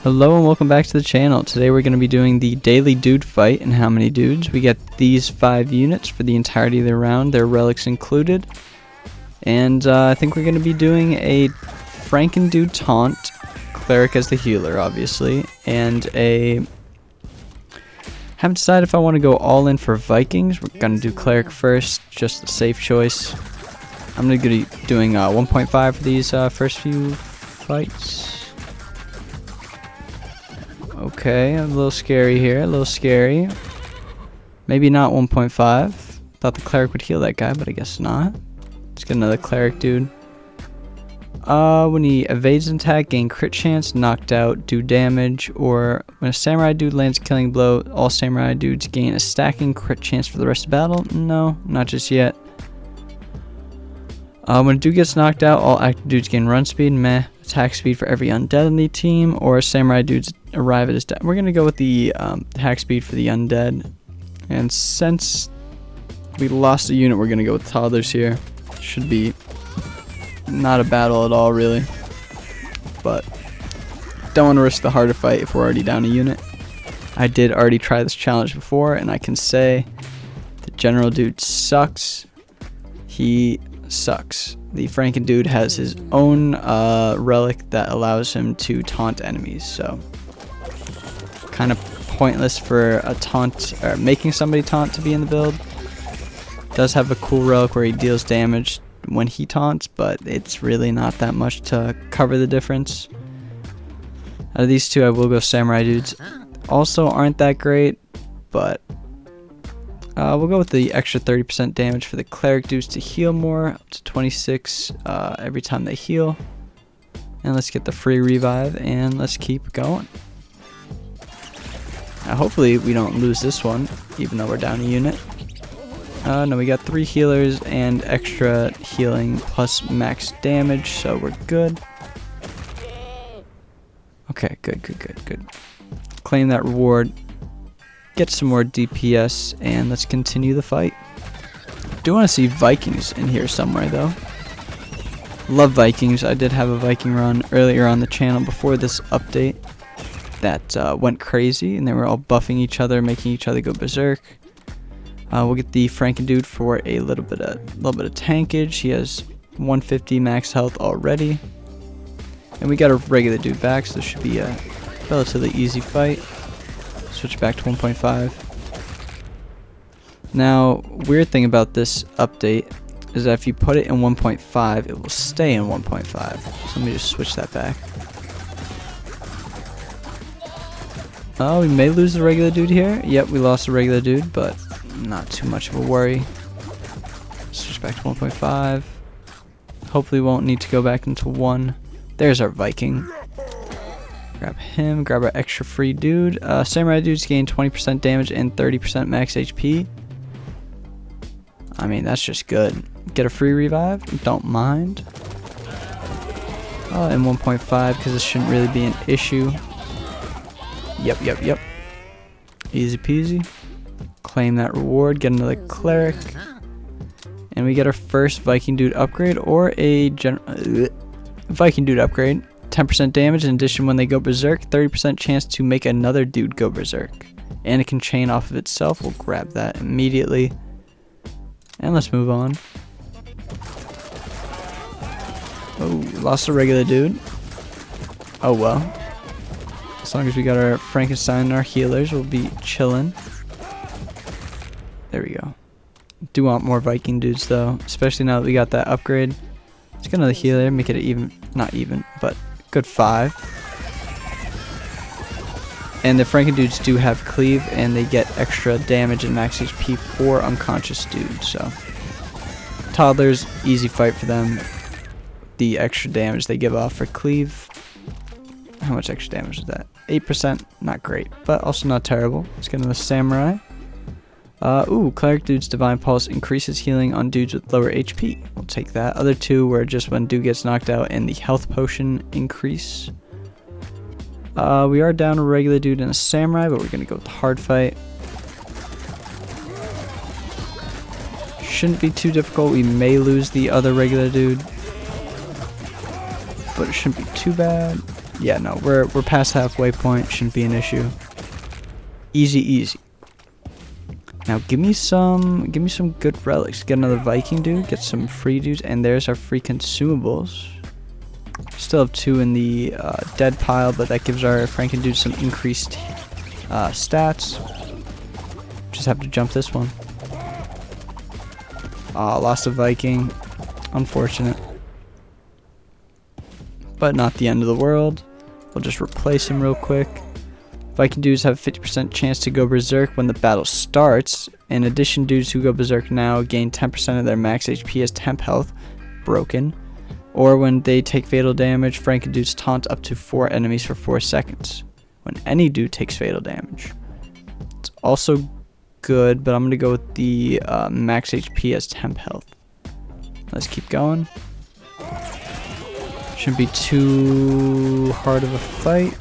Hello and welcome back to the channel. Today we're going to be doing the daily dude fight. And how many dudes? We get these 5 units for the entirety of the round, their relics included. And I think we're going to be doing a Franken dude taunt, cleric as the healer obviously, and haven't decided if I want to go all in for Vikings. We're going to do cleric first, just a safe choice. I'm going to be doing 1.5 for these first few fights. Okay, a little scary here, a little scary. Maybe not 1.5. Thought the cleric would heal that guy, but I guess not. Let's get another cleric dude. When he evades an attack, gain crit chance, knocked out, do damage, or when a samurai dude lands a killing blow, all samurai dudes gain a stacking crit chance for the rest of the battle. No, not just yet. When a dude gets knocked out, all active dudes gain run speed, meh. Attack speed for every undead on the team, or samurai dudes arrive at his death. We're gonna go with the attack speed for the undead. And since we lost a unit, we're gonna go with toddlers here. Should be not a battle at all, really. But don't want to risk the harder fight if we're already down a unit. I did already try this challenge before, and I can say the general dude sucks. He sucks. The Franken dude has his own relic that allows him to taunt enemies, so kind of pointless for a taunt or making somebody taunt to be in the build. Does have a cool relic where he deals damage when he taunts, but it's really not that much to cover the difference. Out of these two, I will go samurai dudes. Also aren't that great, but we'll go with the extra 30% damage for the cleric dudes to heal more, up to 26 every time they heal. And let's get the free revive, and let's keep going. Hopefully we don't lose this one, even though we're down a unit. No, we got 3 healers and extra healing plus max damage, so we're good. Okay, good. Claim that reward. Get some more DPS, and let's continue the fight. Do want to see Vikings in here somewhere, though. Love Vikings. I did have a Viking run earlier on the channel before this update that went crazy, and they were all buffing each other, making each other go berserk. We'll get the Franken dude for a little bit of tankage. He has 150 max health already, and we got a regular dude back, so this should be a relatively easy fight. Switch back to 1.5. Now, weird thing about this update is that if you put it in 1.5, it will stay in 1.5. So let me just switch that back. Oh, we may lose the regular dude here. Yep, we lost the regular dude, but not too much of a worry. Switch back to 1.5. Hopefully we won't need to go back into 1. There's our Viking. Grab him, grab our extra free dude. Samurai dudes gain 20% damage and 30% max HP. I mean, that's just good. Get a free revive, don't mind. And 1.5, because this shouldn't really be an issue. Yep. Easy peasy. Claim that reward, get another cleric. And we get our first Viking dude upgrade, or a Viking dude upgrade. 10% damage in addition when they go berserk, 30% chance to make another dude go berserk. And it can chain off of itself. We'll grab that immediately. And let's move on. Oh, lost a regular dude. Oh well. As long as we got our Frankenstein and our healers, we'll be chilling. There we go. Do want more Viking dudes though, especially now that we got that upgrade. Let's get another healer, make it even, not even, but good 5. And the Franken dudes do have cleave, and they get extra damage and max HP for unconscious dudes. So toddlers, easy fight for them. The extra damage they give off for cleave. How much extra damage is that? 8%, not great, but also not terrible. Let's get another samurai. Cleric dude's divine pulse increases healing on dudes with lower HP. We'll take that. Other 2 were just when dude gets knocked out and the health potion increase. We are down a regular dude and a samurai, but we're gonna go with the hard fight. Shouldn't be too difficult. We may lose the other regular dude, but it shouldn't be too bad. Yeah, no, we're past halfway point. Shouldn't be an issue. Easy, easy. Now give me some good relics. Get another Viking dude. Get some free dudes, and there's our free consumables. Still have 2 in the dead pile, but that gives our Franken dude some increased stats. Just have to jump this one. Lost a Viking. Unfortunate. But not the end of the world. We'll just replace him real quick. Viking dudes have a 50% chance to go berserk when the battle starts. In addition, dudes who go berserk now gain 10% of their max HP as temp health. Broken. Or when they take fatal damage, Franken dudes taunt up to 4 enemies for 4 seconds. When any dude takes fatal damage. It's also good, but I'm going to go with the max HP as temp health. Let's keep going. Shouldn't be too hard of a fight.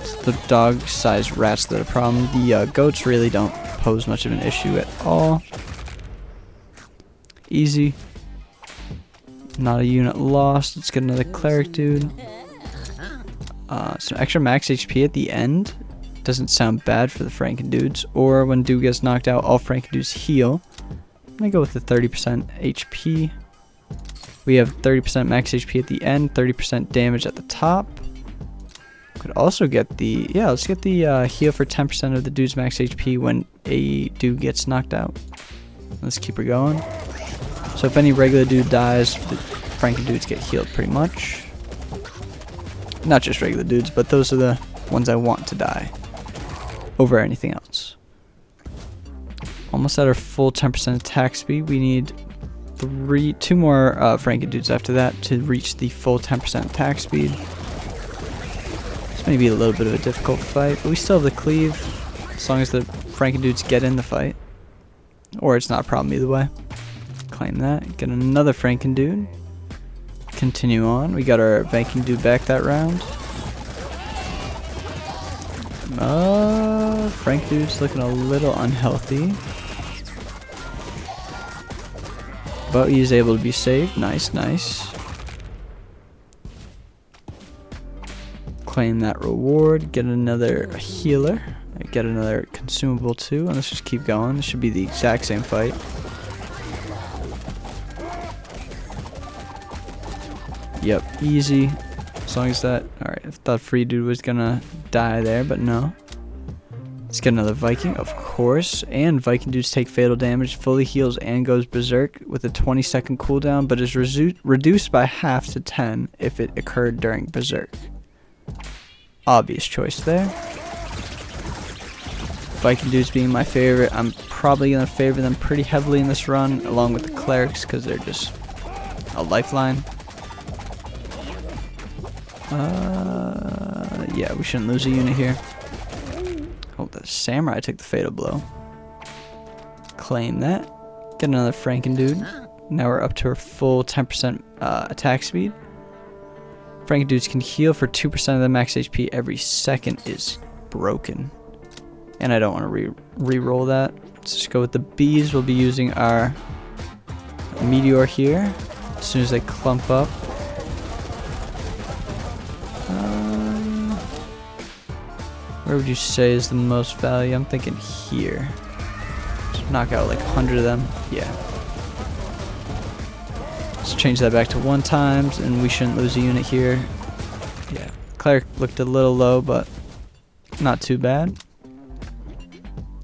It's the dog-sized rats that are a problem. The goats really don't pose much of an issue at all. Easy. Not a unit lost. Let's get another cleric dude. Some extra max HP at the end. Doesn't sound bad for the Franken dudes. Or when dude gets knocked out, all Franken dudes heal. I'm gonna go with the 30% HP. We have 30% max HP at the end, 30% damage at the top. Could also get the, yeah, let's get the heal for 10% of the dude's max HP when a dude gets knocked out. Let's keep her going. So if any regular dude dies, the Franken dudes get healed pretty much. Not just regular dudes, but those are the ones I want to die over anything else. Almost at our full 10% attack speed. We need 2 more Franken dudes after that to reach the full 10% attack speed. This may be a little bit of a difficult fight, but we still have the cleave as long as the Franken dudes get in the fight. Or it's not a problem either way. Claim that. Get another Franken dude. Continue on. We got our Viking dude back that round. Frank dude's looking a little unhealthy. But he's able to be saved. Nice, nice. Claim that reward. Get another healer. Get another consumable too. And let's just keep going. This should be the exact same fight. Yep, easy. As long as that... Alright, I thought free dude was gonna die there, but no. Let's get another Viking, of course. And Viking dudes take fatal damage, fully heals, and goes berserk with a 20-second cooldown, but is reduced by half to 10 if it occurred during berserk. Obvious choice there. Viking dudes being my favorite. I'm probably going to favor them pretty heavily in this run, along with the clerics, because they're just a lifeline. Yeah, we shouldn't lose a unit here. Oh, the samurai took the fatal blow. Claim that. Get another Franken dude. Now we're up to our full 10% attack speed. Franken dudes can heal for 2% of the max HP every second is broken. And I don't want to re-roll that. Let's just go with the bees. We'll be using our meteor here as soon as they clump up. Where would you say is the most value? I'm thinking here. Just knock out like 100 of them. Yeah. Let's change that back to 1 times, and we shouldn't lose a unit here. Yeah. Cleric looked a little low, but not too bad.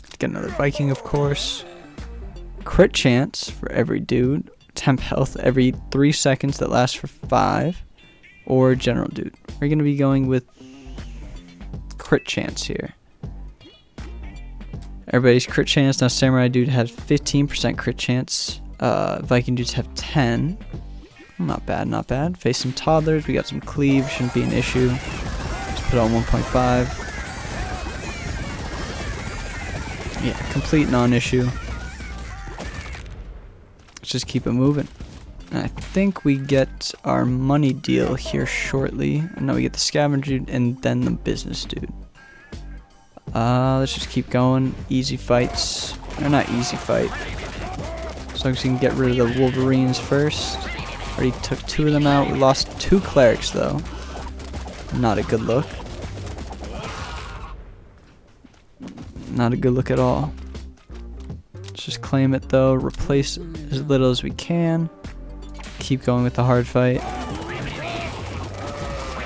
Let's get another Viking, of course. Crit chance for every dude. Temp health every 3 seconds that lasts for 5. Or general dude. We're going to be going with crit chance here. Everybody's crit chance. Now samurai dude has 15% crit chance. Viking dudes have 10. Not bad, not bad. Face some toddlers. We got some cleave. Shouldn't be an issue. Just put on 1.5. Yeah, complete non-issue. Let's just keep it moving. And I think we get our money deal here shortly. No, we get the scavenger dude and then the business dude. Let's just keep going. Easy fights. Or not easy fight. As long as we can get rid of the Wolverines first. Already took 2 of them out. We lost 2 clerics though. Not a good look. Not a good look at all. Let's just claim it though, replace as little as we can. Keep going with the hard fight.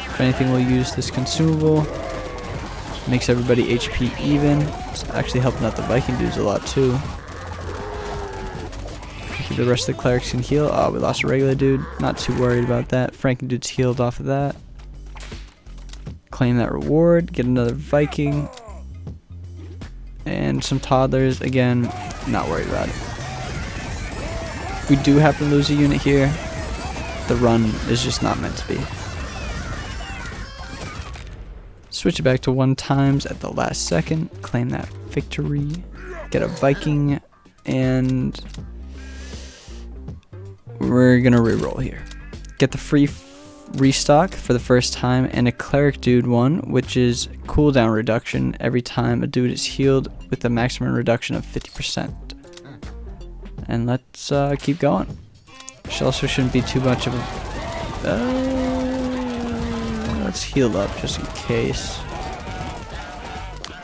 If anything, we'll use this consumable. Makes everybody HP even. It's actually helping out the Viking dudes a lot too. The rest of the clerics can heal. Oh, we lost a regular dude. Not too worried about that. Franken dude's healed off of that. Claim that reward. Get another Viking. And some toddlers. Again, not worried about it. If we do happen to lose a unit here, the run is just not meant to be. Switch it back to 1 times at the last second. Claim that victory. Get a Viking. And we're gonna reroll here. Get the free restock for the first time and a cleric dude one, which is cooldown reduction every time a dude is healed with a maximum reduction of 50%. And let's keep going. Which also shouldn't be too much of a... let's heal up just in case.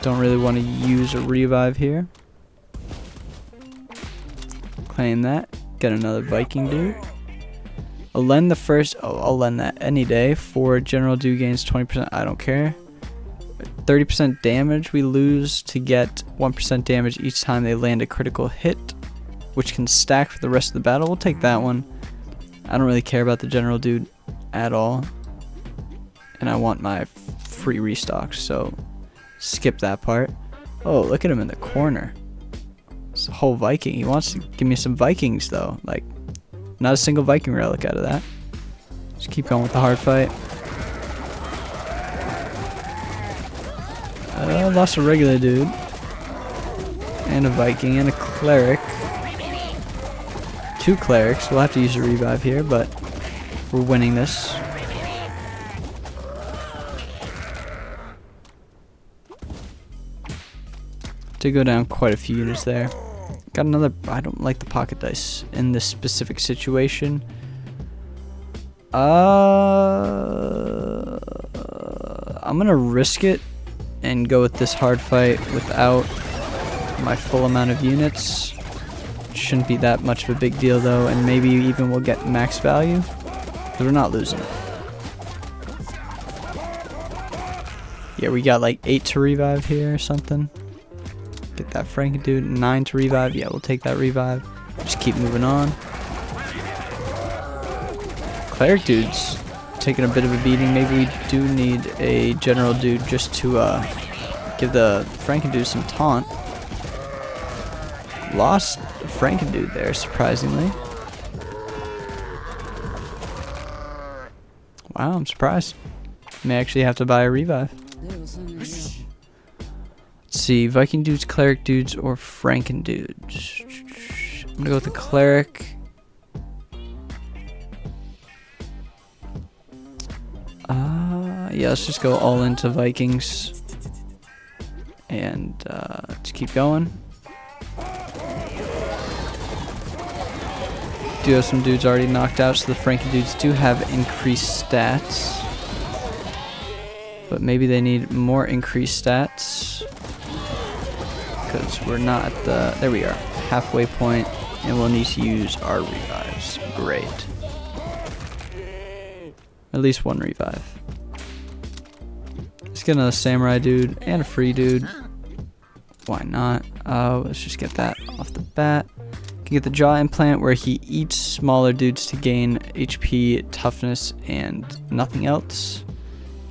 Don't really want to use a revive here. Claim that. Get another Viking dude. I'll lend the first. Oh, I'll lend that any day. For general dude gains 20%. I don't care. 30% damage we lose to get 1% damage each time they land a critical hit, which can stack for the rest of the battle. We'll take that one. I don't really care about the general dude at all, and I want my free restock, so skip that part. Oh, look at him in the corner. It's a whole Viking. He wants to give me some Vikings though. Like, not a single Viking relic out of that. Just keep going with the hard fight. I lost a regular dude. And a Viking and a cleric. 2 clerics. We'll have to use a revive here, but we're winning this. Did go down quite a few units there. Got another. I don't like the pocket dice in this specific situation. I'm gonna risk it and go with this hard fight without my full amount of units. Shouldn't be that much of a big deal though, and maybe even we'll get max value, because we're not losing it. Yeah, we got like 8 to revive here or something. Get that Franken dude. 9 to revive. Yeah, we'll take that revive. Just keep moving on. Cleric dude's taking a bit of a beating. Maybe we do need a general dude just to give the Franken dude some taunt. Lost Franken dude there, surprisingly. Wow, I'm surprised. May actually have to buy a revive. Let's see, Viking dudes, cleric dudes, or Franken dudes. I'm gonna go with the cleric. Yeah, let's just go all into Vikings. And let's keep going. Do have some dudes already knocked out, so the Franken dudes do have increased stats. But maybe they need more increased stats, because we're not at the, there we are, halfway point, and we'll need to use our revives. Great. At least 1 revive. Let's get another samurai dude and a free dude. Why not? Let's just get that off the bat. Can get the jaw implant where he eats smaller dudes to gain HP, toughness, and nothing else.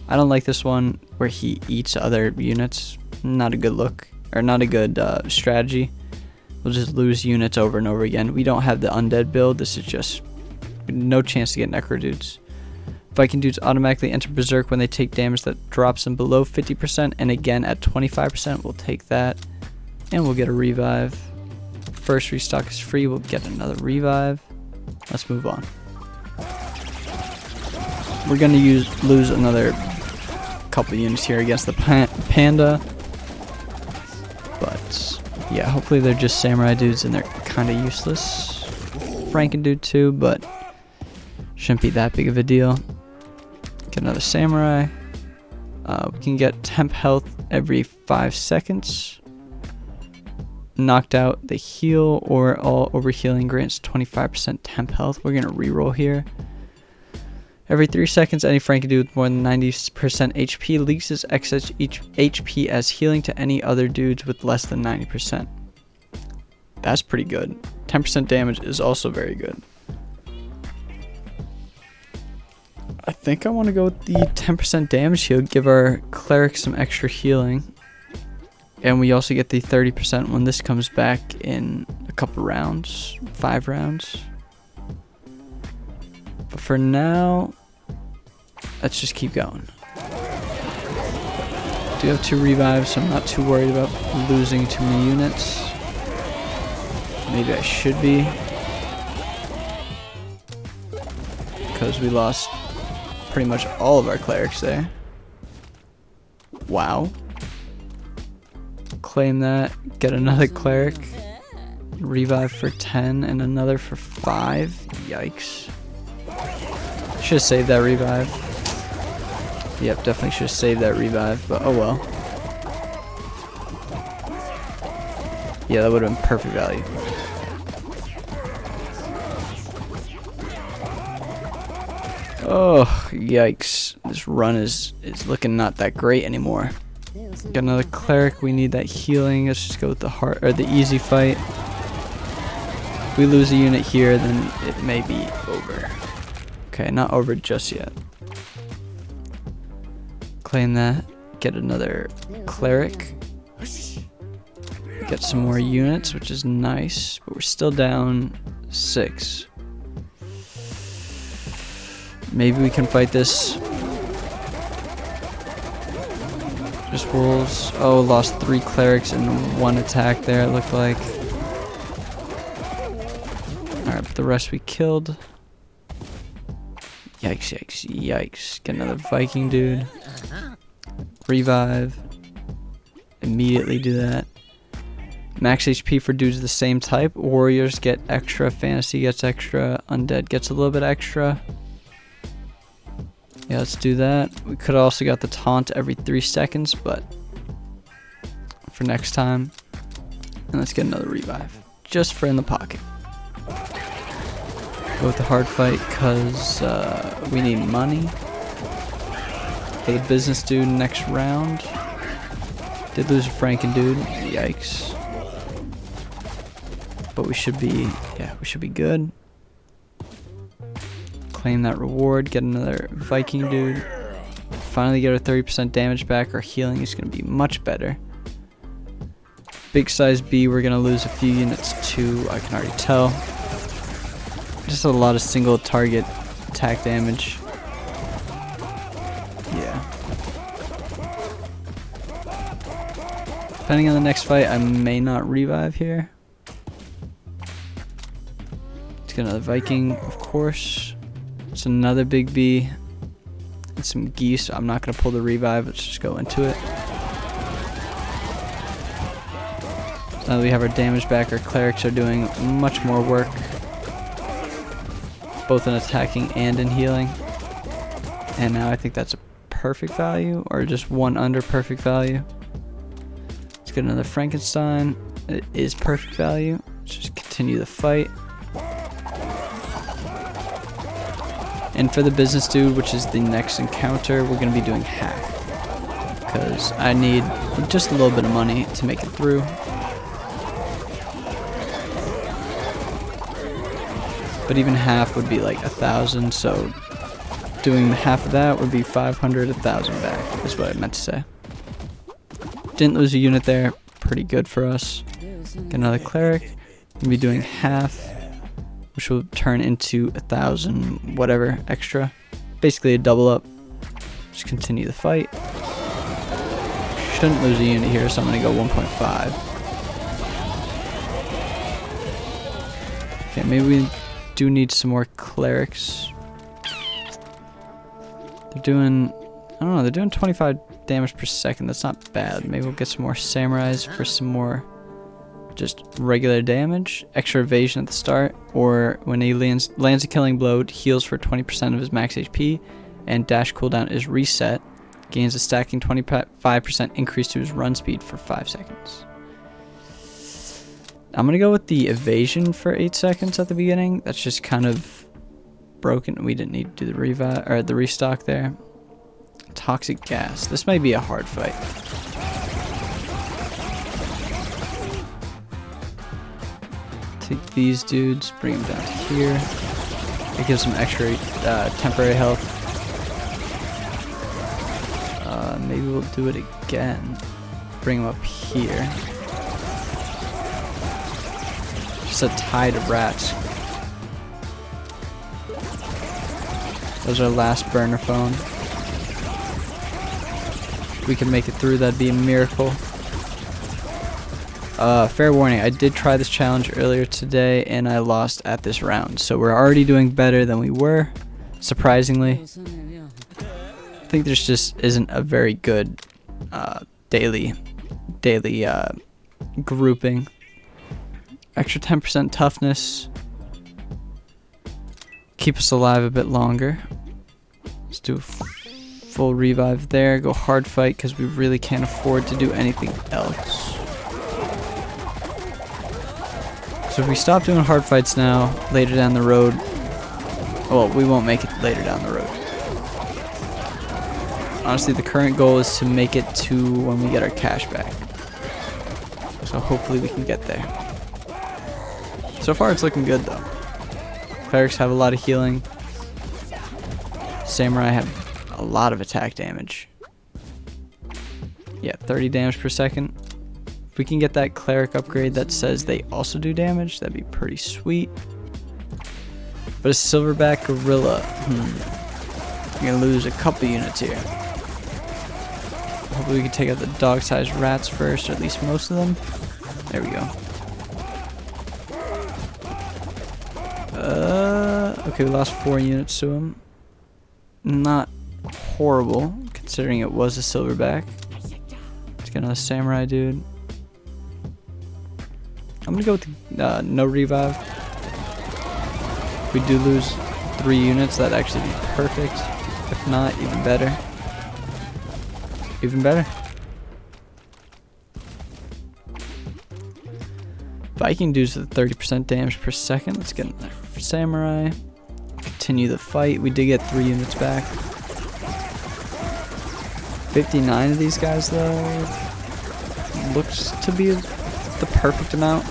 I don't like this one where he eats other units. Not a good look, or not a good strategy. We'll just lose units over and over again. We don't have the undead build. This is just no chance to get necro dudes. Viking dudes automatically enter berserk when they take damage that drops them below 50%, and again at 25%. We'll take that, and we'll get a revive. First restock is free. We'll get another revive. Let's move on. We're gonna lose another couple units here against the panda, but yeah, hopefully they're just samurai dudes and they're kind of useless. Franken dude too, but shouldn't be that big of a deal. Get another samurai. We can get temp health every 5 seconds. Knocked out, they heal, or all overhealing grants 25% temp health. We're going to reroll here. Every 3 seconds, any Frankie dude with more than 90% HP leaks his excess HP as healing to any other dudes with less than 90%. That's pretty good. 10% damage is also very good. I think I want to go with the 10% damage shield, give our cleric some extra healing. And we also get the 30% when this comes back in a couple rounds, 5 rounds. But for now, let's just keep going. Do have 2 revives, so I'm not too worried about losing too many units. Maybe I should be, because we lost pretty much all of our clerics there. Wow. Claim that, get another cleric, revive for 10 and another for 5. Yikes. Should have saved that revive. Yep, definitely should have saved that revive, but oh well. Yeah, that would have been perfect value. Oh, yikes. This run is looking not that great anymore. Got another cleric, we need that healing. Let's just go with the hard or the easy fight. If we lose a unit here, then it may be over. Okay, not over just yet. Claim that. Get another cleric. Get some more units, which is nice, but we're still down 6. Maybe we can fight this. Just wolves. Oh, lost 3 clerics in 1 attack there, it looked like. Alright, but the rest we killed. Yikes, yikes, yikes. Get another Viking dude. Revive. Immediately do that. Max HP for dudes of the same type. Warriors get extra. Fantasy gets extra. Undead gets a little bit extra. Yeah, let's do that. We could have also got the taunt every 3 seconds, but for next time. And let's get another revive. Just for in the pocket. Go with the hard fight because we need money. For the business dude next round. Did lose a Franken dude. Yikes. But we should be, yeah, we should be good. Claim that reward, get another Viking dude. Finally get our 30% damage back. Our healing is going to be much better. Big size B, we're going to lose a few units too, I can already tell. Just a lot of single target attack damage. Yeah. Depending on the next fight, I may not revive here. Let's get another Viking, of course. It's another big B. And some geese. I'm not going to pull the revive. Let's just go into it. So now that we have our damage back, our clerics are doing much more work. Both in attacking and in healing. And now I think that's a perfect value. Or just one under perfect value. Let's get another Frankenstein. It is perfect value. Let's just continue the fight. And for the business dude, which is the next encounter, we're going to be doing half. Because I need just a little bit of money to make it through. But even half would be like 1,000, so doing half of that would be 500, 1,000 back, is what I meant to say. Didn't lose a unit there, pretty good for us. Get another cleric, we'll be doing half, which will turn into 1,000 whatever extra. Basically a double up. Just continue the fight. Shouldn't lose a unit here, so I'm going to go 1.5. Okay, maybe we do need some more clerics. They're doing, I don't know, they're doing 25 damage per second. That's not bad. Maybe we'll get some more samurais for some more just regular damage. Extra evasion at the start, or when he lands a killing blow, heals for 20% of his max HP, and dash cooldown is reset. Gains a stacking 25% increase to his run speed for 5 seconds. I'm going to go with the evasion for 8 seconds at the beginning. That's just kind of broken. We didn't need to do the revive or the restock there. Toxic gas. This might be a hard fight. Take these dudes, bring them down to here. It gives them extra temporary health. Maybe we'll do it again. Bring them up here. Just a tide of rats. That was our last burner phone. If we can make it through, that'd be a miracle. Fair warning, I did try this challenge earlier today and I lost at this round. So we're already doing better than we were, surprisingly. I think there's just isn't a very good daily grouping. Extra 10% toughness. Keep us alive a bit longer. Let's do a full revive there. Go hard fight because we really can't afford to do anything else. So if we stop doing hard fights now, later down the road, well, we won't make it later down the road. Honestly, the current goal is to make it to when we get our cash back. So hopefully we can get there. So far it's looking good though. Clerics have a lot of healing. Samurai have a lot of attack damage. Yeah, 30 damage per second. If we can get that cleric upgrade that says they also do damage, that'd be pretty sweet. But a silverback gorilla, you're gonna lose a couple units here. Hopefully we can take out the dog-sized rats first, or at least most of them. There we go. Okay, we lost 4 units to him. Not horrible, considering it was a silverback. Let's get another samurai dude. I'm gonna go with no revive. If we do lose 3 units, that'd actually be perfect. If not, even better. Even better. Viking dudes with 30% damage per second. Let's get another samurai. Continue the fight. We did get 3 units back. 59 of these guys though. Looks to be the perfect amount.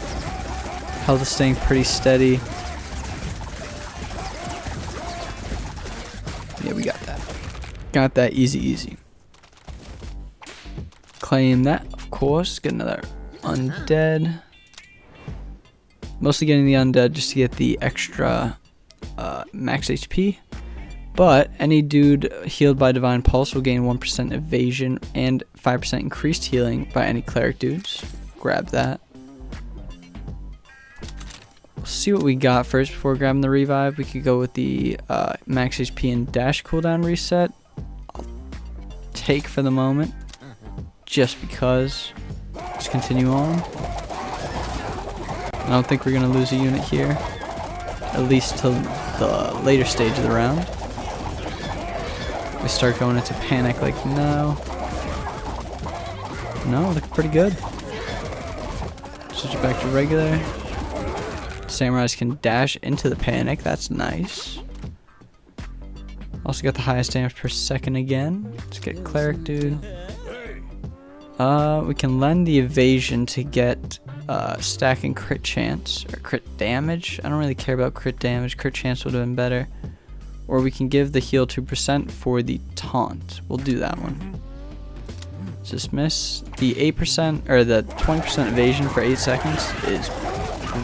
Health is staying pretty steady. Yeah, we got that. Got that easy. Claim that, of course. Get another undead. Mostly getting the undead just to get the extra max HP. But any dude healed by Divine Pulse will gain 1% evasion and 5% increased healing by any cleric dudes. Grab that. We'll see what we got first before grabbing the revive. We could go with the max HP and dash cooldown reset. I'll take for the moment. Just because. Let's continue on. I don't think we're going to lose a unit here. At least till the later stage of the round. We start going into panic like now. No, looking pretty good. Switch it back to regular. Samurais can dash into the panic. That's nice. Also got the highest damage per second again. Let's get cleric dude. We can lend the evasion to get stacking crit chance or crit damage. I don't really care about crit damage. Crit chance would have been better. Or we can give the heal 2% for the taunt. We'll do that one. Just miss. The 8% or the 20% evasion for 8 seconds is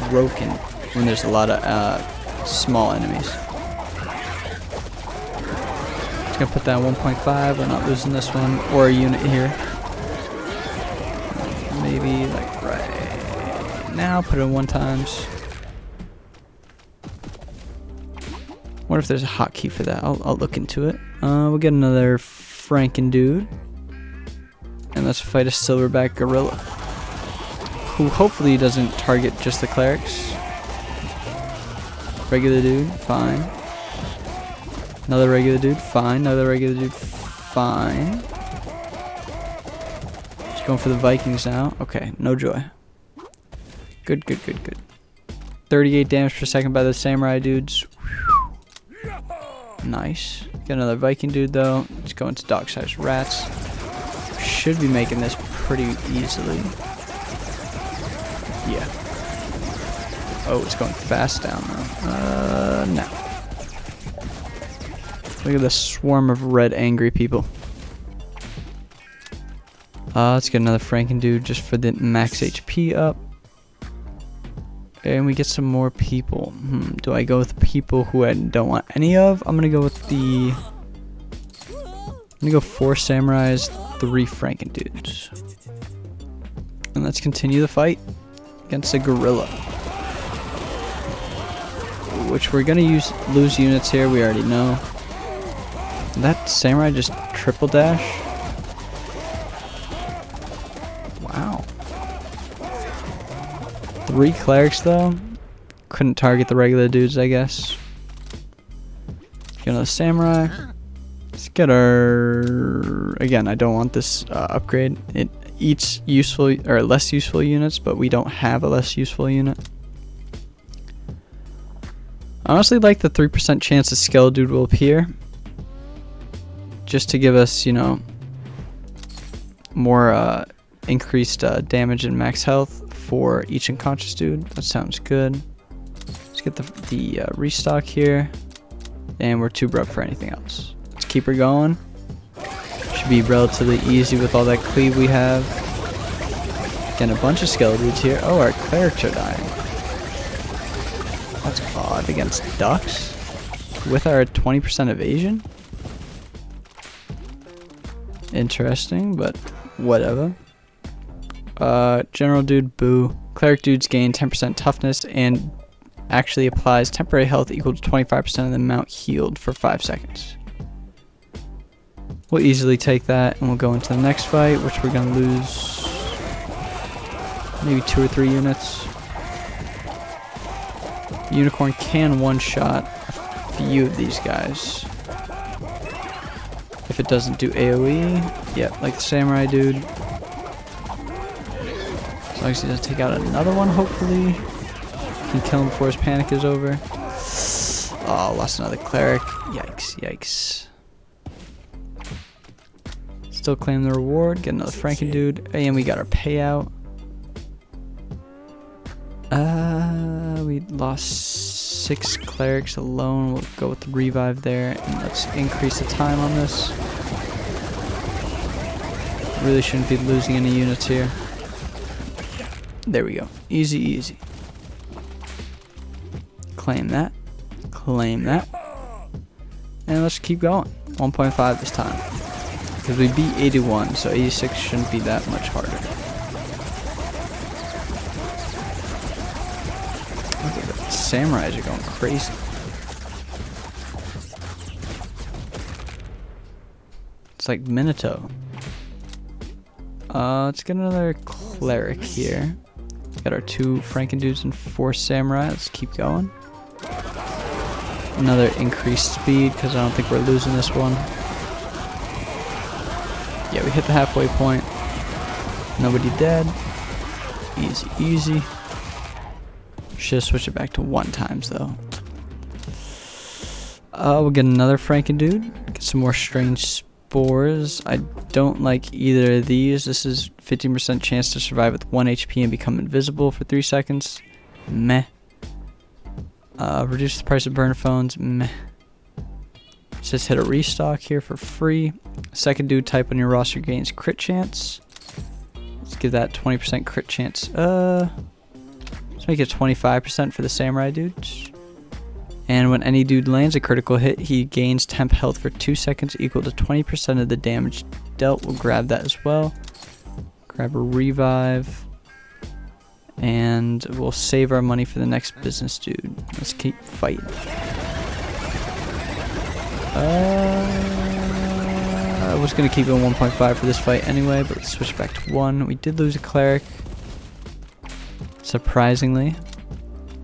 broken when there's a lot of small enemies. Just gonna put that 1.5. We're not losing this one or a unit here. Maybe like right now, put it in 1 times. What if there's a hotkey for that? I'll look into it. We'll get another Franken dude. And let's fight a silverback gorilla. Who hopefully doesn't target just the clerics. Regular dude, fine. Another regular dude, fine. Another regular dude, fine. Going for the Vikings now. Okay, no joy. Good. 38 damage per second by the samurai dudes. Nice. Get another Viking dude though. Let's go into dog-sized rats. Should be making this pretty easily. Yeah. Oh, it's going fast down though. No. Look at this swarm of red angry people. Let's get another Franken dude just for the max HP up. And we get some more people. Do I go with people who I don't want any of? I'm gonna go with the... I'm gonna go 4 samurais, 3 Franken dudes. And let's continue the fight against a gorilla. Which we're gonna lose units here, we already know. Did that samurai just triple dash? Wow. 3 clerics though. Couldn't target the regular dudes, I guess. Get another samurai. Let's get our... Again, I don't want this upgrade. It eats useful or less useful units, but we don't have a less useful unit. I honestly like the 3% chance a Skell dude will appear. Just to give us, you know, more increased damage and max health for each unconscious dude. That sounds good. Let's get the restock here. And we're too broke for anything else. Let's keep her going. Should be relatively easy with all that cleave we have. Getting a bunch of Skell dudes here. Oh, our clerics are dying. That's odd. Against ducks? With our 20% evasion? Interesting, but whatever. General dude, boo. Cleric dudes gain 10% toughness and actually applies temporary health equal to 25% of the amount healed for 5 seconds. We'll easily take that and we'll go into the next fight, which we're going to lose maybe 2 or 3 units. Unicorn can one-shot a few of these guys. If it doesn't do AoE, yeah, like the samurai dude. As long as he doesn't take out another one, hopefully. Can kill him before his panic is over. Oh, lost another cleric. Yikes. Still claim the reward. Get another Franken dude. And we got our payout. We lost 6 clerics alone. We'll go with the revive there. And let's increase the time on this. Really shouldn't be losing any units here. There we go. Easy. Claim that. And let's keep going. 1.5 this time. Because we beat 81, so 86 shouldn't be that much harder. Look at that. Samurais are going crazy. It's like Minato. Let's get another cleric here. Got our 2 Franken dudes and 4 samurai. Let's keep going. Another increased speed because I don't think we're losing this one. Yeah, we hit the halfway point. Nobody dead. Easy. Should switch it back to 1 times though. We'll get another Franken dude. Get some more strange spores. I don't like either of these. This is 15% chance to survive with 1 HP and become invisible for 3 seconds. Meh. Reduce the price of burner phones. Meh. Let's just hit a restock here for free. Second dude type on your roster gains crit chance. Let's give that 20% crit chance. Let's make it 25% for the samurai dudes. And when any dude lands a critical hit, he gains temp health for 2 seconds equal to 20% of the damage dealt. We'll grab that as well. Grab a revive. And we'll save our money for the next business dude. Let's keep fighting. I was going to keep it 1.5 for this fight anyway, but let's switch back to 1. We did lose a cleric. Surprisingly.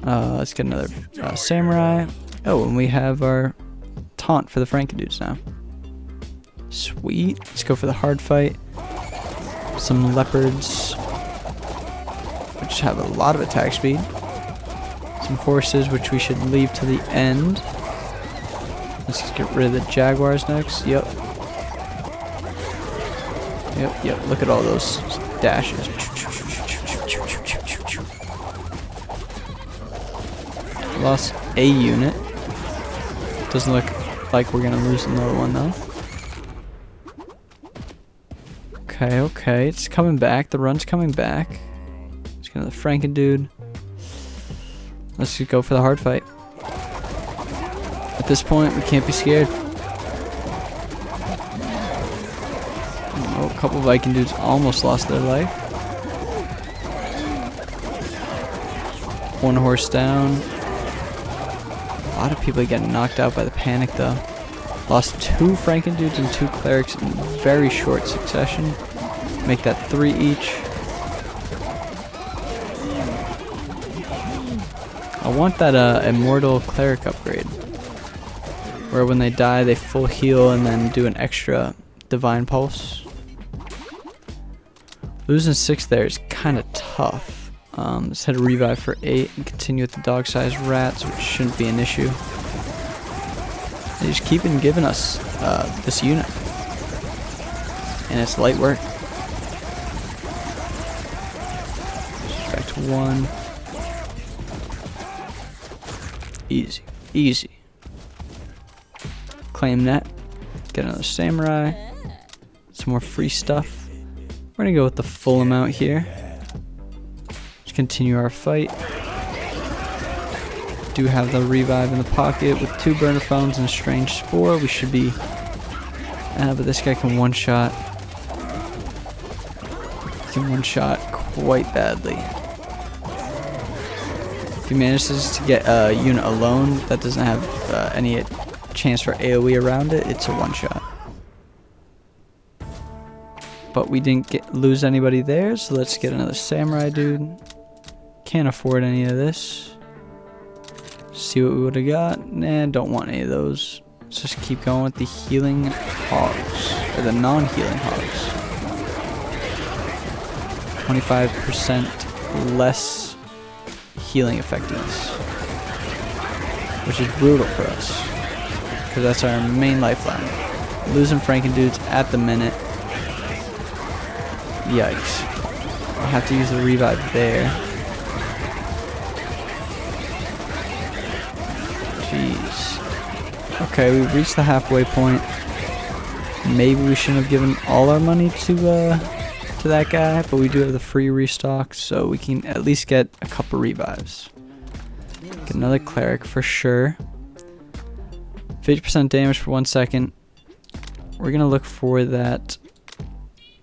Let's get another samurai. Oh, and we have our taunt for the Franken dudes now. Sweet. Let's go for the hard fight. Some leopards, which have a lot of attack speed. Some horses, which we should leave to the end. Let's just get rid of the jaguars next. Yep. Yep. Look at all those dashes. Lost a unit. Doesn't look like we're gonna lose another one though. Okay, it's coming back. The run's coming back. Let's get another Franken dude. Let's just go for the hard fight. At this point, we can't be scared. Oh, a couple Viking dudes almost lost their life. One horse down. A lot of people getting knocked out by the panic though. Lost 2 Franken dudes and 2 clerics in very short succession. Make that 3 each. I want that immortal cleric upgrade, where when they die they full heal and then do an extra divine pulse. Losing 6 there is kind of tough. Let's head a revive for 8 and continue with the dog-sized rats, which shouldn't be an issue. They just keep on giving us this unit, and it's light work. Back to 1. Easy. Claim that. Get another samurai. Some more free stuff. We're gonna go with the full amount here. Just continue our fight. Do have the revive in the pocket with 2 burner phones and a strange spore. We should be. But this guy can one-shot. Can one-shot quite badly. If he manages to get a unit alone that doesn't have any chance for AoE around it, it's a one-shot. But we didn't lose anybody there, so let's get another samurai dude. Can't afford any of this. See what we would have got. Nah, don't want any of those. Let's just keep going with the healing hogs, or the non-healing hogs. 25% less healing effectiveness, which is brutal for us, because that's our main lifeline. Losing Franken dudes at the minute. Yikes. I'll have to use the revive there. Jeez. Okay, we've reached the halfway point. Maybe we shouldn't have given all our money to that guy, but we do have the free restock, so we can at least get a couple revives. Get another cleric for sure. 50% damage for 1 second. We're gonna look for that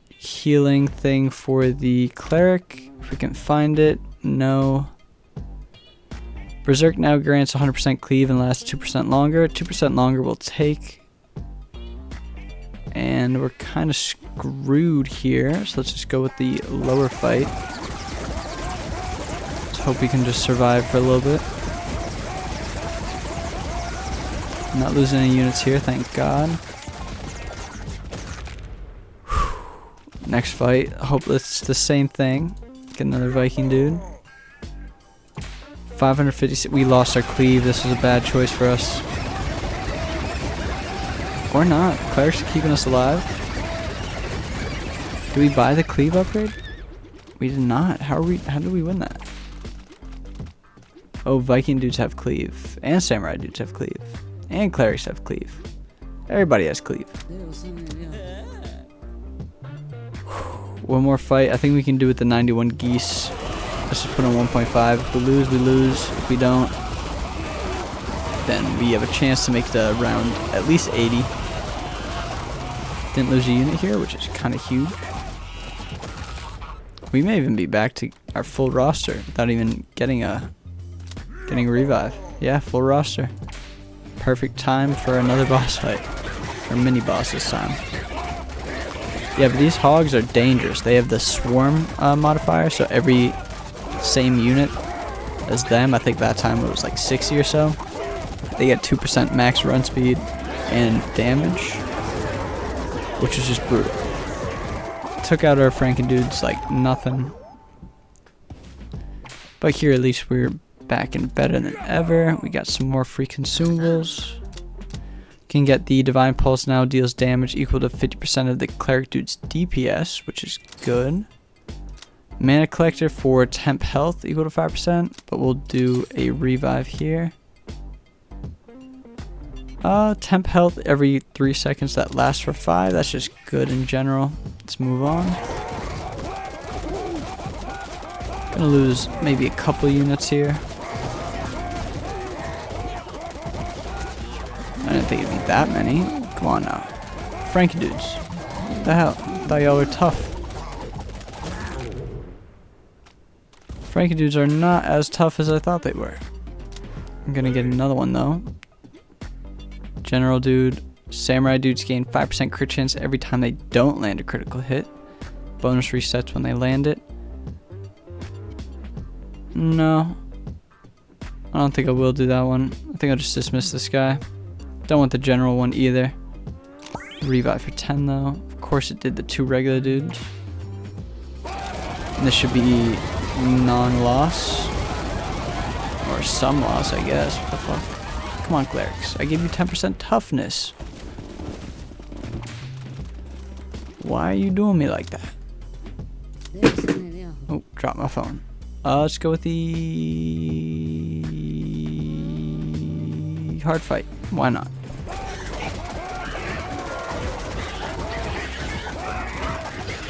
healing thing for the cleric, if we can find it. No. Berserk now grants 100% cleave and lasts 2% longer. 2% longer will take. And we're kind of screwed here, so let's just go with the lower fight. Let's hope we can just survive for a little bit. Not losing any units here, thank God. Next fight, I hope it's the same thing. Get another Viking dude. 556. We lost our cleave. This was a bad choice for us. Or not. Clerics are keeping us alive. Do we buy the cleave upgrade? We did not. How did we win that? Oh, Viking dudes have cleave. And samurai dudes have cleave. And clerics have cleave. Everybody has cleave. One more fight. I think we can do it with the 91 geese. Let's just put on 1.5. If we lose, we lose. If we don't, then we have a chance to make the round at least 80. Didn't lose a unit here, which is kind of huge. We may even be back to our full roster without even getting a revive. Yeah, full roster. Perfect time for another boss fight. Or mini boss this time. Yeah, but these hogs are dangerous. They have the swarm modifier, so every same unit as them, I think that time it was like 60 or so, they get 2% max run speed and damage, which is just brutal. took out our Franken dudes like nothing. But here at least we're back and better than ever. We got some more free consumables. Can get the Divine Pulse now, deals damage equal to 50% of the Cleric dude's DPS, which is good. Mana Collector for temp health equal to 5%, but we'll do a revive here. Temp health every 3 seconds that lasts for 5. That's just good in general. Let's move on. Gonna lose maybe a couple units here. I didn't think it'd be that many. Come on now. Frankie dudes. What the hell? I thought y'all were tough. Frankie dudes are not as tough as I thought they were. I'm gonna get another one though. General dude. Samurai dudes gain 5% crit chance every time they don't land a critical hit. Bonus resets when they land it. No. I don't think I will do that one. I think I'll just dismiss this guy. Don't want the general one either. Revive for 10 though. Of course it did the 2 regular dudes. And this should be non-loss. Or some loss, I guess. What the fuck? Come on, clerics. I gave you 10% toughness. Why are you doing me like that? Oh, dropped my phone. Let's go with the hard fight. Why not?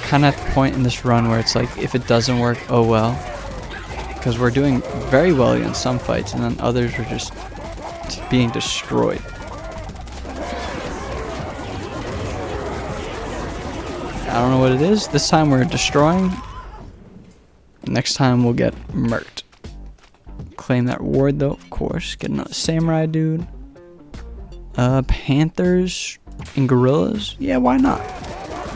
Kind of at the point in this run where it's like, if it doesn't work, oh well. Because we're doing very well in some fights, and then others are just being destroyed. I don't know what it is. This time we're destroying. Next time we'll get murked. Claim that reward though, of course. Get another samurai dude. Panthers and gorillas. Yeah, why not?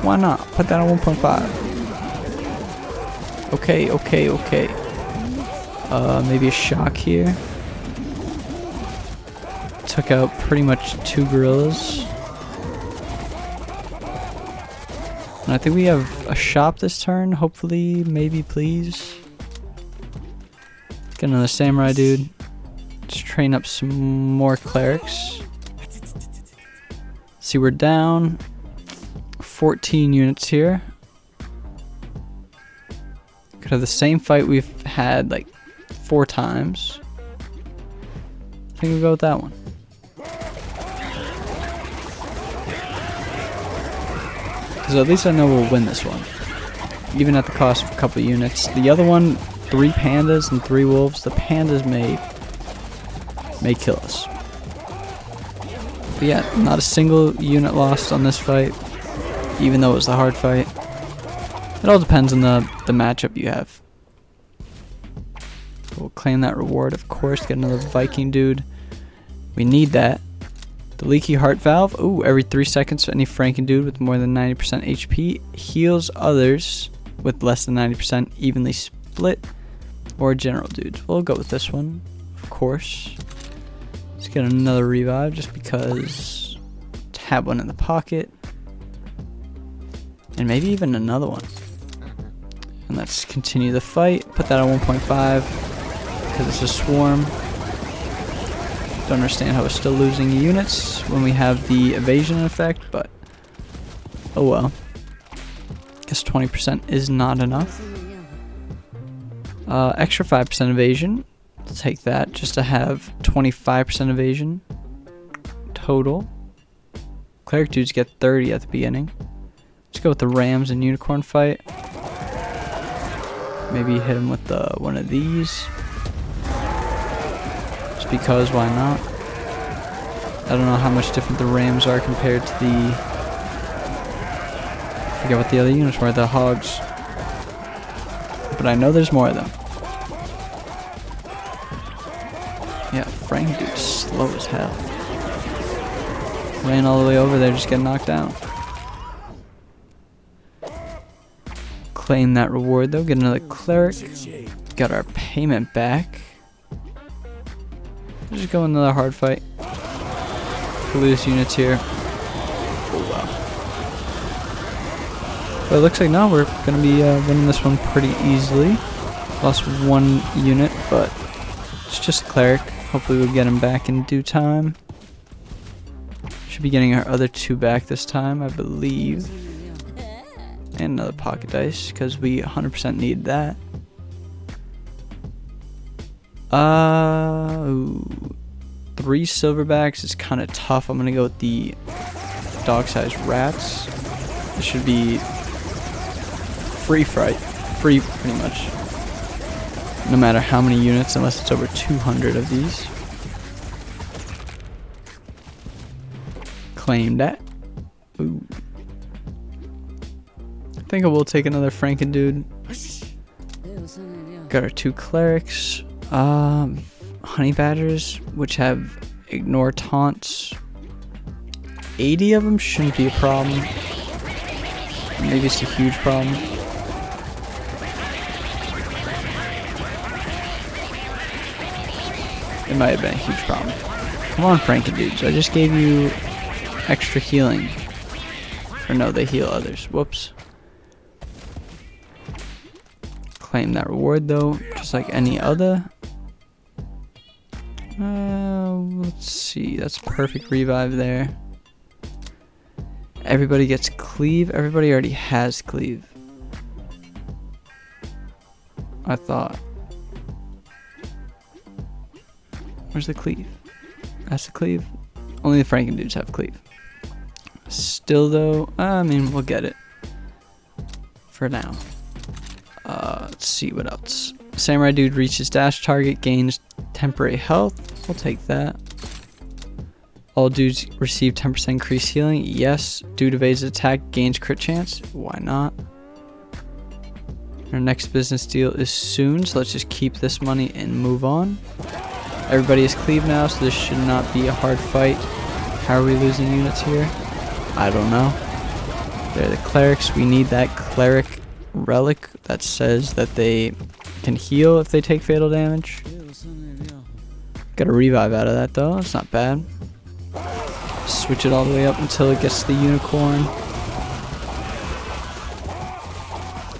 Why not? Put that on 1.5. Okay, okay, okay. Maybe a shock here. Took out pretty much 2 gorillas. And I think we have a shop this turn. Hopefully, maybe, please. Get another samurai dude. Let's train up some more clerics. See, we're down 14 units here. Could have the same fight we've had like 4 times. I think we'll go with that one. Because at least I know we'll win this one. Even at the cost of a couple units. The other one, 3 pandas and 3 wolves. The pandas may kill us. But yeah, not a single unit lost on this fight. Even though it was the hard fight. It all depends on the matchup you have. We'll claim that reward, of course. Get another Viking dude. We need that. The leaky heart valve. Ooh, every 3 seconds, any Franken dude with more than 90% HP heals others with less than 90% evenly split. Or general dudes. We'll go with this one, of course. Let's get another revive just because. To have one in the pocket. And maybe even another one. And let's continue the fight. Put that on 1.5 because it's a swarm. Don't understand how we're still losing units when we have the evasion effect, but oh well. Guess 20% is not enough. Extra 5% evasion. I'll take that just to have 25% evasion total. Cleric dudes get 30 at the beginning. Let's go with the Rams and Unicorn fight. Maybe hit him with one of these. Just because, why not? I don't know how much different the Rams are compared to the... I forget what the other units were, the Hogs. But I know there's more of them. Yeah, Frank dude's slow as hell. Ran all the way over there, just getting knocked down. Claim that reward though, get another cleric. Got our payment back. We'll just go another hard fight. We'll lose units here. Oh But it looks like now we're going to be winning this one pretty easily. Lost 1 unit, but it's just cleric. Hopefully we'll get him back in due time. Should be getting our other 2 back this time, I believe. And another pocket dice, because we 100% need that. Ooh. 3 silverbacks is kind of tough. I'm going to go with the dog-sized rats. This should be free pretty much. No matter how many units, unless it's over 200 of these. Claim that. Ooh. I think I will take another Franken dude. Got our 2 clerics. Honey badgers, which have ignore taunts. 80 of them shouldn't be a problem. Maybe it's a huge problem. It might have been a huge problem. Come on, Franken dudes. I just gave you extra healing. Or no, they heal others. Whoops. Claim that reward though, just like any other. Let's see. That's perfect revive there. Everybody gets cleave. Everybody already has cleave. I thought. Where's the cleave? That's the cleave. Only the Franken dudes have cleave. Still though, I mean, we'll get it. For now. Let's see what else. Samurai dude reaches dash target, gains temporary health. We'll take that. All dudes receive 10% increased healing. Yes. Dude evades attack, gains crit chance. Why not? Our next business deal is soon, so let's just keep this money and move on. Everybody is cleave now, so this should not be a hard fight. How are we losing units here? I don't know. They're the clerics. We need that cleric relic that says that they can heal if they take fatal damage. Got a revive out of that though. It's not bad. Switch it all the way up until it gets the unicorn.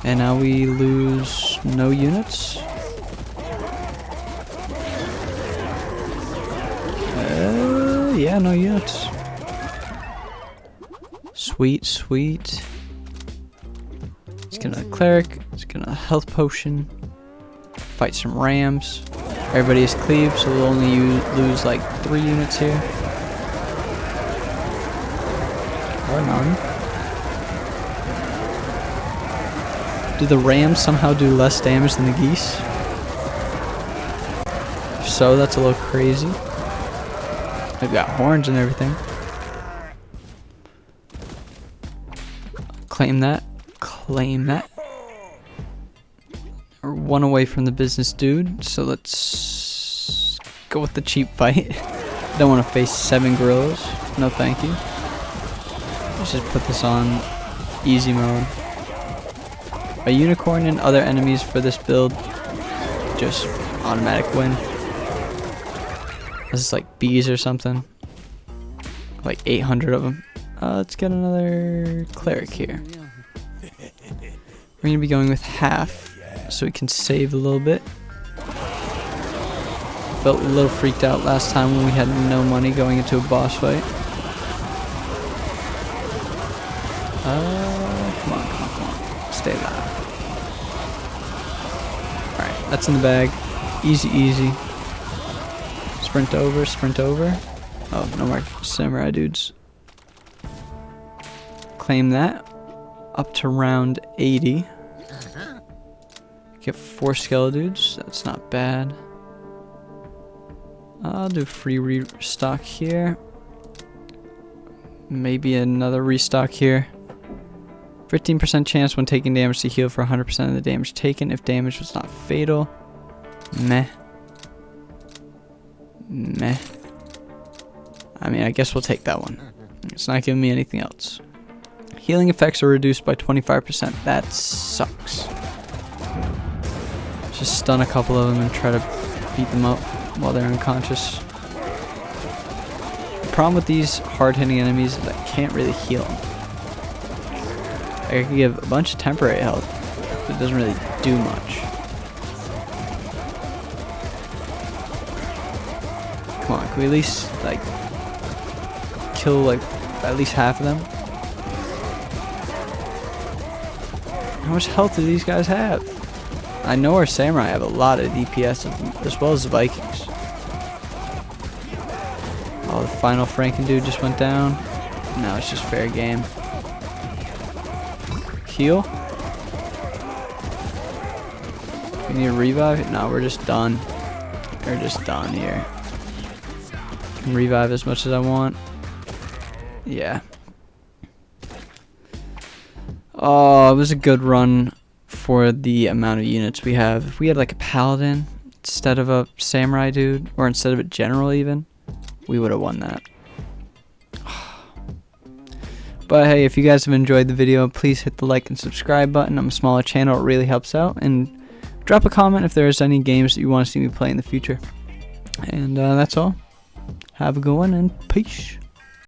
And now we lose no units. Yeah, no units. Sweet, sweet. Let's get another cleric. Let's get another health potion. Fight some rams. Everybody is cleaved, so we'll only lose like 3 units here. Or none. Do the rams somehow do less damage than the geese? If so, that's a little crazy. They've got horns and everything. Claim that. Claim that. We're 1 away from the business dude, so let's go with the cheap fight. Don't want to face 7 gorillas. No thank you. Let's just put this on easy mode. A unicorn and other enemies for this build. Just automatic win. This is like bees or something. Like 800 of them. Let's get another cleric here. We're going to be going with half, so we can save a little bit. Felt a little freaked out last time when we had no money going into a boss fight. Come on. Stay alive. Alright, that's in the bag. Easy, easy. Sprint over, sprint over. Oh, no more samurai dudes. Claim that. Up to round 80. Get 4 skeleton dudes. That's not bad. I'll do free restock here. Maybe another restock here. 15% chance when taking damage to heal for 100% of the damage taken if damage was not fatal. Meh. Meh. I mean, I guess we'll take that one. It's not giving me anything else. Healing effects are reduced by 25%. That sucks. Just stun a couple of them and try to beat them up while they're unconscious. The problem with these hard-hitting enemies is that I can't really heal them. I can give a bunch of temporary health, but it doesn't really do much. Come on, can we at least like kill like at least half of them? How much health do these guys have? I know our samurai have a lot of DPS as well as the Vikings. Oh, the final Franken dude just went down. Now it's just fair game. Heal. We need a revive? No, we're just done. We're just done here. Can revive as much as I want. Yeah. Oh, it was a good run for the amount of units we have. If we had like a paladin instead of a samurai dude, or instead of a general even, we would have won that. But hey, if you guys have enjoyed the video, please hit the like and subscribe button. I'm a smaller channel, it really helps out. And drop a comment if there's any games that you want to see me play in the future. And that's all. Have a good one and peace.